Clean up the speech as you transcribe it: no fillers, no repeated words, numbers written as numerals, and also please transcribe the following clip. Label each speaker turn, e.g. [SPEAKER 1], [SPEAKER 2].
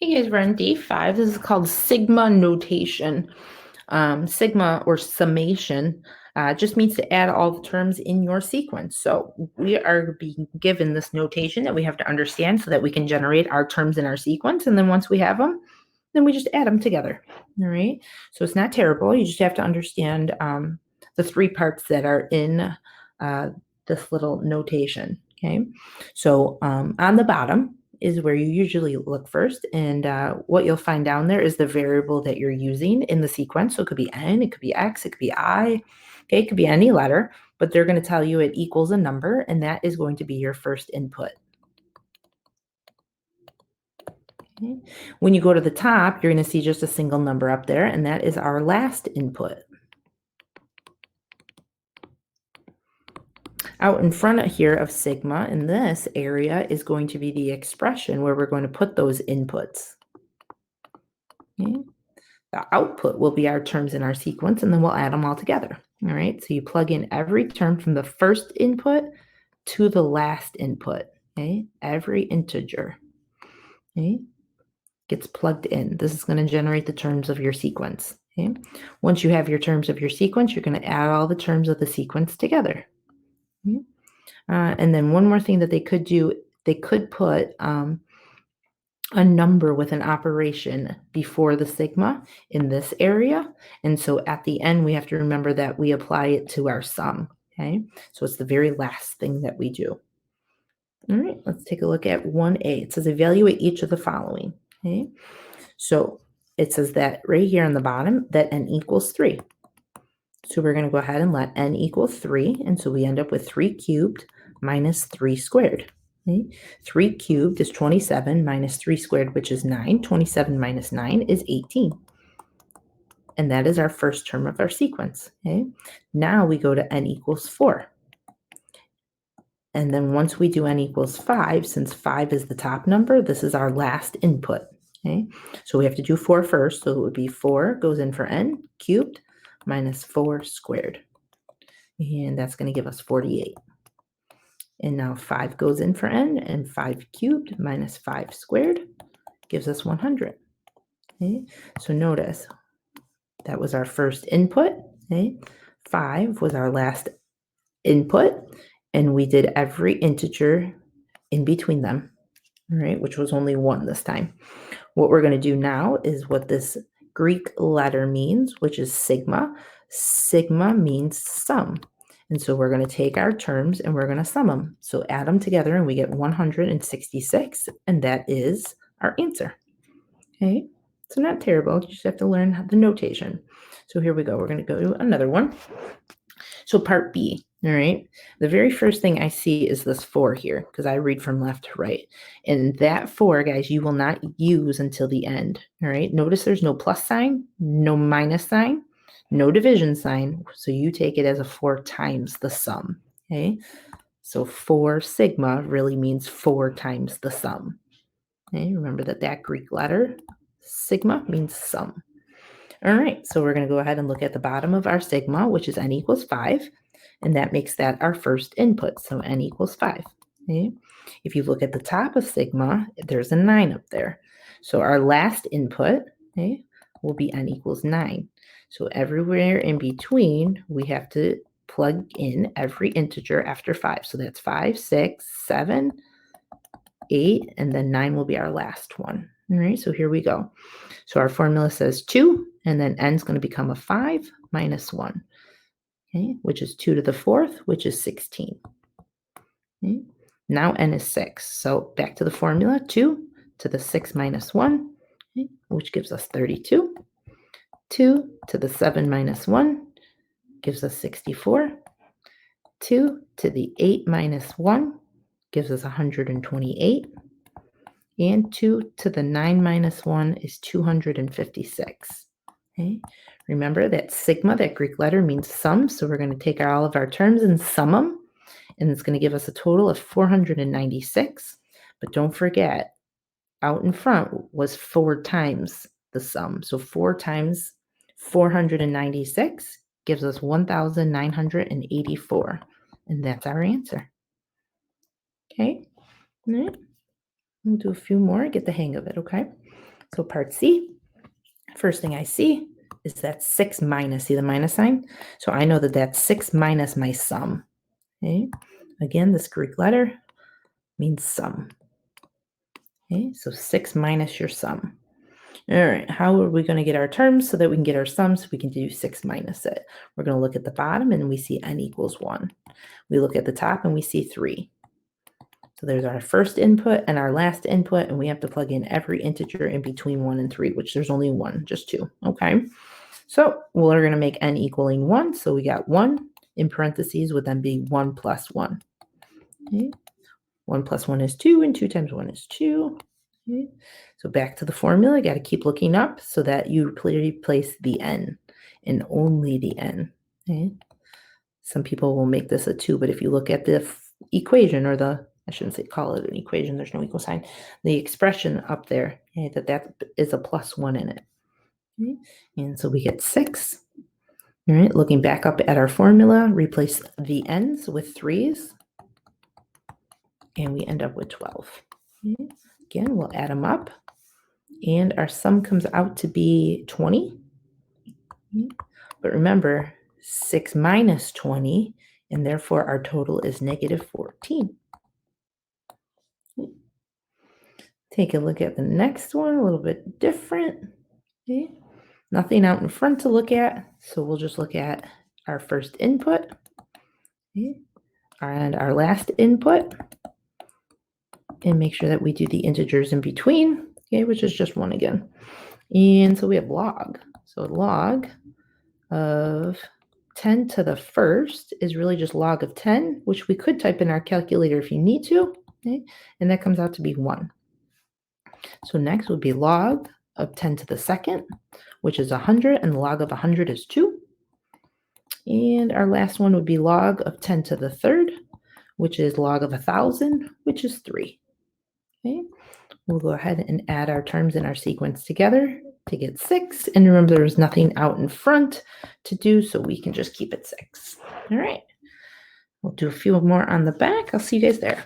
[SPEAKER 1] Hey guys, we're on day 5. This is called sigma notation. Sigma or summation just means to add all the terms in your sequence. So we are being given this notation that we have to understand so that we can generate our terms in our sequence. And then once we have them, then we just add them together. All right. So it's not terrible. You just have to understand the 3 parts that are in this little notation. Okay. So on the bottom is where you usually look first. And what you'll find down there is the variable that you're using in the sequence. So it could be n, it could be x, it could be I, okay, it could be any letter, but they're going to tell you it equals a number, and that is going to be your first input. Okay. When you go to the top, you're going to see just a single number up there, and that is our last input. Out in front of here of sigma in this area is going to be the expression where we're going to put those inputs. Okay. The output will be our terms in our sequence, and then we'll add them all together. All right, so you plug in every term from the first input to the last input. Okay, every integer, okay, gets plugged in. This is going to generate the terms of your sequence. Okay, once you have your terms of your sequence, you're going to add all the terms of the sequence together. Okay? And then one more thing that they could do, they could put a number with an operation before the sigma in this area. And so at the end, we have to remember that we apply it to our sum. Okay, so it's the very last thing that we do. All right, let's take a look at 1a. It says evaluate each of the following. Okay, so it says that right here on the bottom that n equals 3. So we're going to go ahead and let n equal 3. And so we end up with 3 cubed minus 3 squared. Okay? 3 cubed is 27 minus 3 squared, which is 9. 27 minus 9 is 18. And that is our first term of our sequence. Okay? Now we go to n equals 4. And then once we do n equals 5, since 5 is the top number, this is our last input. Okay? So we have to do 4 first. So it would be 4 goes in for n cubed minus 4 squared. And that's going to give us 48. And now 5 goes in for n, and 5 cubed minus 5 squared gives us 100. Okay? So notice that was our first input. Okay? 5 was our last input, and we did every integer in between them, right? Which was only 1 this time. What we're going to do now is what this Greek letter means, which is sigma. Sigma means sum. And so we're going to take our terms and we're going to sum them. So add them together and we get 166, and that is our answer. Okay, so not terrible. You just have to learn the notation. So here we go. We're going to go to another one. So part B, all right? The very first thing I see is this 4 here because I read from left to right. And that 4, guys, you will not use until the end, all right? Notice there's no plus sign, no minus sign, no division sign. So you take it as a 4 times the sum, okay? So 4 sigma really means 4 times the sum. Okay, remember that Greek letter, sigma, means sum. All right, so we're going to go ahead and look at the bottom of our sigma, which is n equals 5, and that makes that our first input, so n equals 5. Okay? If you look at the top of sigma, there's a 9 up there. So our last input, okay, will be n equals 9. So everywhere in between, we have to plug in every integer after 5. So that's 5, 6, 7, 8, and then 9 will be our last one. All right, so here we go. So our formula says 2, and then n is going to become a 5 minus 1, okay, which is 2 to the 4th, which is 16. Okay. Now n is 6. So back to the formula, 2 to the 6 minus 1, okay, which gives us 32. 2 to the 7 minus 1 gives us 64. 2 to the 8 minus 1 gives us 128. And 2 to the 9 minus 1 is 256. Okay. Remember that sigma, that Greek letter, means sum. So we're going to take all of our terms and sum them. And it's going to give us a total of 496. But don't forget, out in front was 4 times the sum. So 4 times 496 gives us 1,984. And that's our answer. Okay. All right. We'll do a few more, get the hang of it, okay? So part C, first thing I see is that 6 minus, see the minus sign? So I know that that's 6 minus my sum. Okay? Again, this Greek letter means sum. Okay, so 6 minus your sum. All right, how are we going to get our terms so that we can get our sums? We can do 6 minus it. We're going to look at the bottom and we see n equals 1. We look at the top and we see 3. So there's our first input and our last input, and we have to plug in every integer in between 1 and 3, which there's only 1, just 2, okay? So we're going to make n equaling 1, so we got 1 in parentheses would then be 1 plus 1. Okay? 1 plus 1 is 2, and 2 times 1 is 2. Okay? So back to the formula, got to keep looking up so that you replace the n and only the n. Okay? Some people will make this a 2, but if you look at the equation, or I shouldn't say call it an equation, there's no equal sign, the expression up there, okay, that is a plus 1 in it. Okay? And so we get 6. All right, looking back up at our formula, replace the n's with 3's, and we end up with 12. Okay? Again, we'll add them up, and our sum comes out to be 20. Okay? But remember, 6 minus 20, and therefore our total is negative 14. Okay? Take a look at the next one, a little bit different. Okay? Nothing out in front to look at, so we'll just look at our first input, okay, and our last input, and make sure that we do the integers in between, okay, which is just 1 again. And so we have log. So log of 10 to the first is really just log of 10, which we could type in our calculator if you need to, okay, and that comes out to be 1. So next would be log of 10 to the second, which is 100, and the log of 100 is 2. And our last one would be log of 10 to the third, which is log of 1,000, which is 3. Okay, we'll go ahead and add our terms in our sequence together to get 6. And remember, there's nothing out in front to do, so we can just keep it 6. All right, we'll do a few more on the back. I'll see you guys there.